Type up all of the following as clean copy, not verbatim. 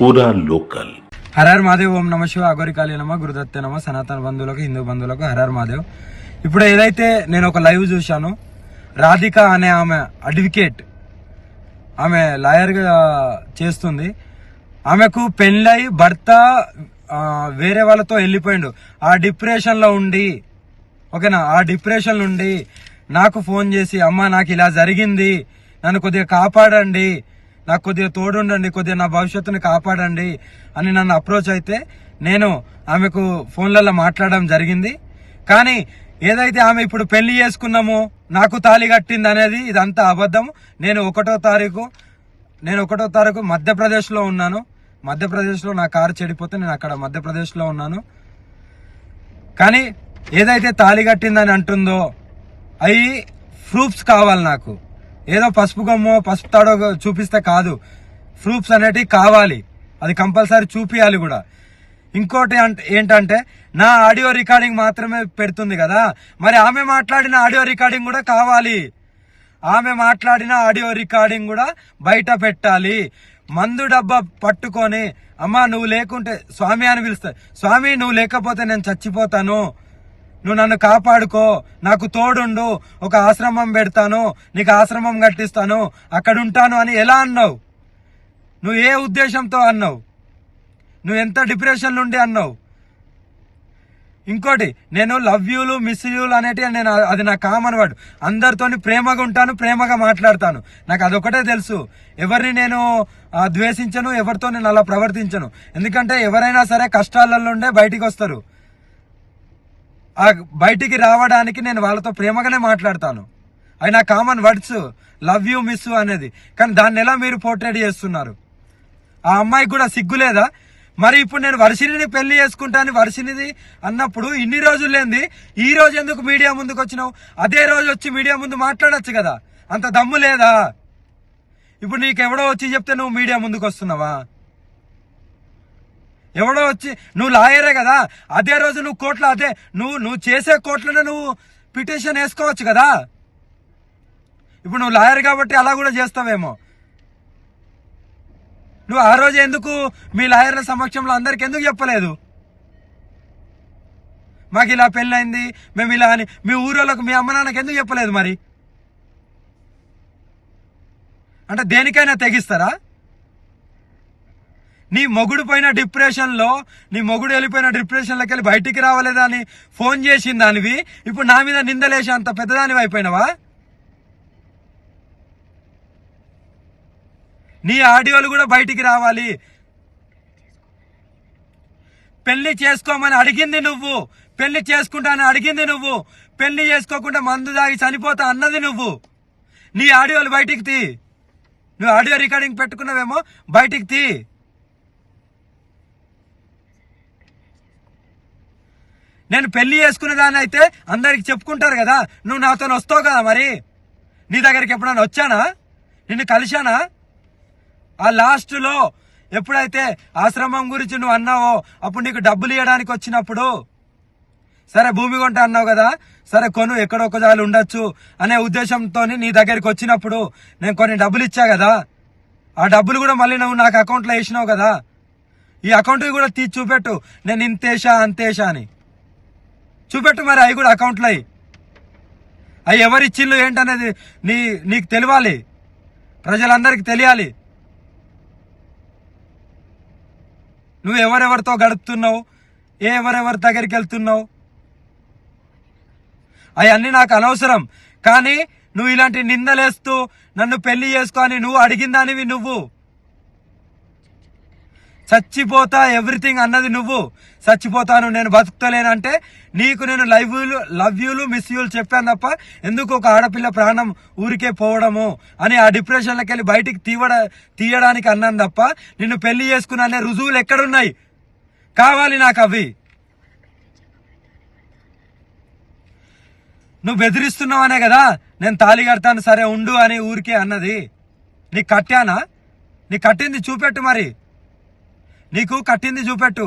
पूरा लोकल। हर हर महादेव ఓం నమ శివ అగోరికాళీ నమ గురుదత్తే నమ సనాతన బంధువులకు హిందూ బంధువులకు హర్ హర్ మహాదేవ్. ఇప్పుడు ఏదైతే నేను ఒక లైవ్ చూశాను, రాధిక అనే ఆమె అడ్వకేట్, ఆమె లాయర్ గా చేస్తుంది. ఆమెకు పెళ్ళై భర్త వేరే వాళ్ళతో వెళ్ళిపోయిండు. ఆ డిప్రెషన్ లో ఉండి, ఓకేనా, ఆ డిప్రెషన్ నుండి నాకు ఫోన్ చేసి, అమ్మ నాకు ఇలా జరిగింది, నన్ను కొద్దిగా కాపాడండి, నాకు కొద్దిగా తోడుండండి, కొద్దిగా నా భవిష్యత్తుని కాపాడండి అని నన్ను అప్రోచ్ అయితే నేను ఆమెకు ఫోన్లలో మాట్లాడడం జరిగింది. కానీ ఏదైతే ఆమె ఇప్పుడు పెళ్లి చేసుకున్నామో, నాకు తాళి కట్టింది అనేది ఇదంతా అబద్ధం. నేను ఒకటో తారీఖు మధ్యప్రదేశ్లో ఉన్నాను. మధ్యప్రదేశ్లో నా కారు చెడిపోతే నేను అక్కడ మధ్యప్రదేశ్లో ఉన్నాను. కానీ ఏదైతే తాళి కట్టిందని అంటుందో అవి ప్రూఫ్స్ కావాలి నాకు. ఏదో పసుపు గమ్మో పసుపు తాడో చూపిస్తే కాదు, ప్రూఫ్స్ అనేటివి కావాలి. అది కంపల్సరీ చూపియాలి కూడా. ఇంకోటి ఏంటంటే నా ఆడియో రికార్డింగ్ మాత్రమే పెడుతుంది కదా, మరి ఆమె మాట్లాడిన ఆడియో రికార్డింగ్ కూడా కావాలి. ఆమె మాట్లాడిన ఆడియో రికార్డింగ్ కూడా బయట పెట్టాలి. మందు డబ్బా పట్టుకొని, అమ్మా నువ్వు లేకుంటే స్వామి అని పిలుస్తా, స్వామి నువ్వు లేకపోతే నేను చచ్చిపోతాను, నువ్వు నన్ను కాపాడుకో, నాకు తోడుండు, ఒక ఆశ్రమం పెడతాను, నీకు ఆశ్రమం కట్టిస్తాను, అక్కడ ఉంటాను అని ఎలా అన్నావు? నువ్వు ఏ ఉద్దేశంతో అన్నావు? నువ్వు ఎంత డిప్రెషన్ నుండి అన్నావు? ఇంకోటి, నేను లవ్ యూలు మిస్ యూలు అనేటివి నేను అది నా కామన్ వర్డ్. అందరితోని ప్రేమగా ఉంటాను, ప్రేమగా మాట్లాడతాను. నాకు అదొకటే తెలుసు. ఎవరిని నేను ద్వేషించను, ఎవరితో నేను అలా ప్రవర్తించను. ఎందుకంటే ఎవరైనా సరే కష్టాలలో ఉండే బయటికి వస్తారు. ఆ బయటికి రావడానికి నేను వాళ్ళతో ప్రేమగానే మాట్లాడతాను. అవి నా common words, love you miss అనేది. కానీ దాన్ని ఎలా మీరు పోర్ట్రేట్ చేస్తున్నారు? ఆ అమ్మాయికి కూడా సిగ్గులేదా? మరి ఇప్పుడు నేను వర్షిని పెళ్లి చేసుకుంటాను, వర్షినిది అన్నప్పుడు ఇన్ని రోజులు లేనిది ఈ రోజు ఎందుకు మీడియా ముందుకు వచ్చినావు? అదే రోజు వచ్చి మీడియా ముందు మాట్లాడొచ్చు కదా, అంత దమ్ము లేదా? ఇప్పుడు నీకెవడో వచ్చి చెప్తే నువ్వు మీడియా ముందుకు వస్తున్నావా? ఎవడో వచ్చి, నువ్వు లాయరే కదా, అదే రోజు నువ్వు కోర్టులో, అదే నువ్వు చేసే కోర్టులోనే నువ్వు పిటిషన్ వేసుకోవచ్చు కదా. ఇప్పుడు నువ్వు లాయర్ కాబట్టి అలా కూడా చేస్తావేమో. నువ్వు ఆ రోజు ఎందుకు మీ లాయర్ల సమక్షంలో అందరికి ఎందుకు చెప్పలేదు? మాకు ఇలా పెళ్ళైంది, మేము ఇలా అని మీ ఊరోళ్ళకు, మీ అమ్మ నాన్నకి ఎందుకు చెప్పలేదు? మరి అంటే దేనికైనా తెగిస్తారా? నీ మొగుడు పోయిన డిప్రెషన్లో, నీ మొగుడు వెళ్ళిపోయిన డిప్రెషన్లోకి వెళ్ళి బయటికి రావలేదా అని ఫోన్ చేసిన దానివి ఇప్పుడు నా మీద నిందలేసి అంత పెద్దదానివి అయిపోయినావా? నీ ఆడియోలు కూడా బయటికి రావాలి. పెళ్లి చేసుకోమని అడిగింది నువ్వు, పెళ్లి చేసుకుంటానని అడిగింది నువ్వు, పెళ్లి చేసుకోకుండా మందు దాగి చనిపోతా అన్నది నువ్వు. నీ ఆడియోలు బయటికి తీ. నువ్వు ఆడియో రికార్డింగ్ పెట్టుకున్నావేమో, బయటికి తీ. నేను పెళ్లి చేసుకునేదాన్ని అయితే అందరికి చెప్పుకుంటారు కదా, నువ్వు నాతో వస్తావు కదా. మరి నీ దగ్గరికి ఎప్పుడైనా వచ్చానా? నిన్ను కలిశానా? ఆ లాస్ట్లో ఎప్పుడైతే ఆశ్రమం గురించి నువ్వు అన్నావో అప్పుడు నీకు డబ్బులు ఇవ్వడానికి వచ్చినప్పుడు, సరే భూమి కొంట అన్నావు కదా, సరే కొను, ఎక్కడో ఒక జాలు ఉండొచ్చు అనే ఉద్దేశంతో నీ దగ్గరికి వచ్చినప్పుడు నేను కొన్ని డబ్బులు ఇచ్చా కదా, ఆ డబ్బులు కూడా మళ్ళీ నువ్వు నాకు అకౌంట్లో వేసినావు కదా. ఈ అకౌంట్ కూడా తీసి చూపెట్టు, నేను ఇంతేషా అంతేషా అని చూపెట్టు. మరి అవి కూడా అకౌంట్లో అవి ఎవరిచ్చిళ్ళు ఏంటనేది నీకు తెలియాలి, ప్రజలందరికీ తెలియాలి. నువ్వు ఎవరెవరితో గడుపుతున్నావు, ఎవరెవరి దగ్గరికి వెళ్తున్నావు, అవన్నీ నాకు అనవసరం. కానీ నువ్వు ఇలాంటి నిందలేస్తూ నన్ను పెళ్లి చేసుకొని నువ్వు అడిగిన దానివి నువ్వు. చచ్చిపోతా ఎవ్రీథింగ్ అన్నది నువ్వు. చచ్చిపోతాను, నేను బతుకుతలేనంటే నీకు నేను లవ్ యూలు మిస్ యూలు చెప్పాను తప్ప ఎందుకు ఒక ఆడపిల్ల ప్రాణం ఊరికే పోవడము అని ఆ డిప్రెషన్లోకి వెళ్ళి బయటికి తీయడానికి అన్నాను తప్ప నిన్ను పెళ్లి చేసుకున్నా అనే రుజువులు ఎక్కడున్నాయి? కావాలి నాకు అవి. నువ్వు బెదిరిస్తున్నావనే కదా నేను తాళి కడతాను, సరే ఉండు అని ఊరికే అన్నది. నీకు కట్టానా? నీకు కట్టింది చూపెట్టు. మరి నీకు కట్టింది చూపెట్టు.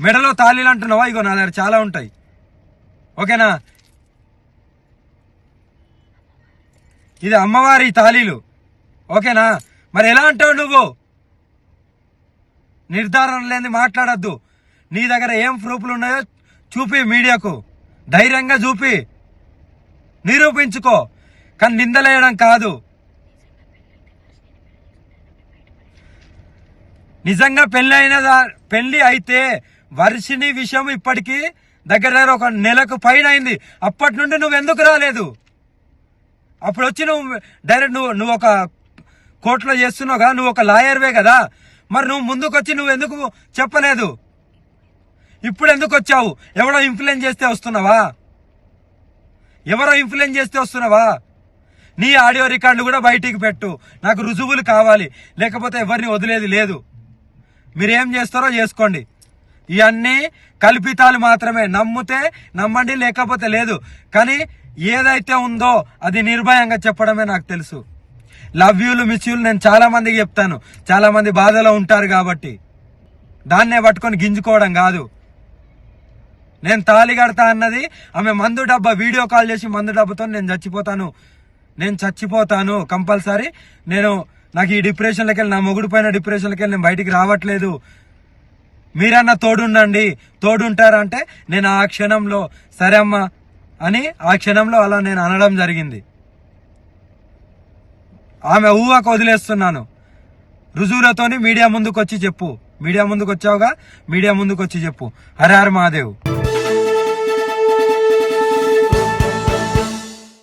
మెడలో తాళీలు అంటున్నావా? ఇగో నా దగ్గర చాలా ఉంటాయి, ఓకేనా. ఇది అమ్మవారి తాళీలు, ఓకేనా. మరి ఎలా అంటావు నువ్వు? నిర్ధారణ లేని మాట్లాడద్దు. నీ దగ్గర ఏం ప్రూఫ్లు ఉన్నాయో చూపి, మీడియాకు ధైర్యంగా చూపి, నిరూపించుకో. కానీ నిందలేయడం కాదు. నిజంగా పెళ్లి అయితే వర్షిని విషయం ఇప్పటికీ దగ్గర ఒక నెలకు పైన అయింది. అప్పటి నుండి నువ్వు ఎందుకు రాలేదు? అప్పుడు వచ్చి నువ్వు డైరెక్ట్ నువ్వు ఒక కోర్టులో చేస్తున్నావు కదా, నువ్వు ఒక లాయర్వే కదా, మరి నువ్వు ముందుకు వచ్చి నువ్వు ఎందుకు చెప్పలేదు? ఇప్పుడు ఎందుకు వచ్చావు? ఎవరో ఇన్ఫ్లుయెన్స్ చేస్తే వస్తున్నావా? ఎవరో ఇన్ఫ్లుయెన్స్ చేస్తే వస్తున్నావా? నీ ఆడియో రికార్డులు కూడా బయటికి పెట్టు, నాకు రుజువులు కావాలి, లేకపోతే ఎవరిని వదిలేది లేదు. మీరేం చేస్తారో చేసుకోండి. ఇవన్నీ కల్పితాలు మాత్రమే. నమ్మితే నమ్మండి, లేకపోతే లేదు. కానీ ఏదైతే ఉందో అది నిర్భయంగా చెప్పడమే నాకు తెలుసు. లవ్ యూలు, మిస్ యూలు నేను చాలా మందికి చెప్తాను. చాలా మంది బాధలో ఉంటారు కాబట్టి దాన్నే పట్టుకొని గింజుకోవడం కాదు. నేను తాళి కడతా అన్నది ఆమె మందు డబ్బా వీడియో కాల్ చేసి మందు డబ్బాతో నేను చచ్చిపోతాను కంపల్సరీ. నాకు ఈ డిప్రెషన్లోకి వెళ్ళి, నా మొగుడు పైన డిప్రెషన్లోకి వెళ్ళి నేను బయటికి రావట్లేదు, మీరన్నా తోడుంటారంటే నేను ఆ క్షణంలో సరే అమ్మా అని ఆ క్షణంలో అలా నేను అనడం జరిగింది. ఆమె ఊహకు వదిలేస్తున్నాను. రుజువులతోని మీడియా ముందుకు వచ్చి చెప్పు. మీడియా ముందుకు వచ్చావుగా, మీడియా ముందుకు వచ్చి చెప్పు. హర హర మహాదేవ్.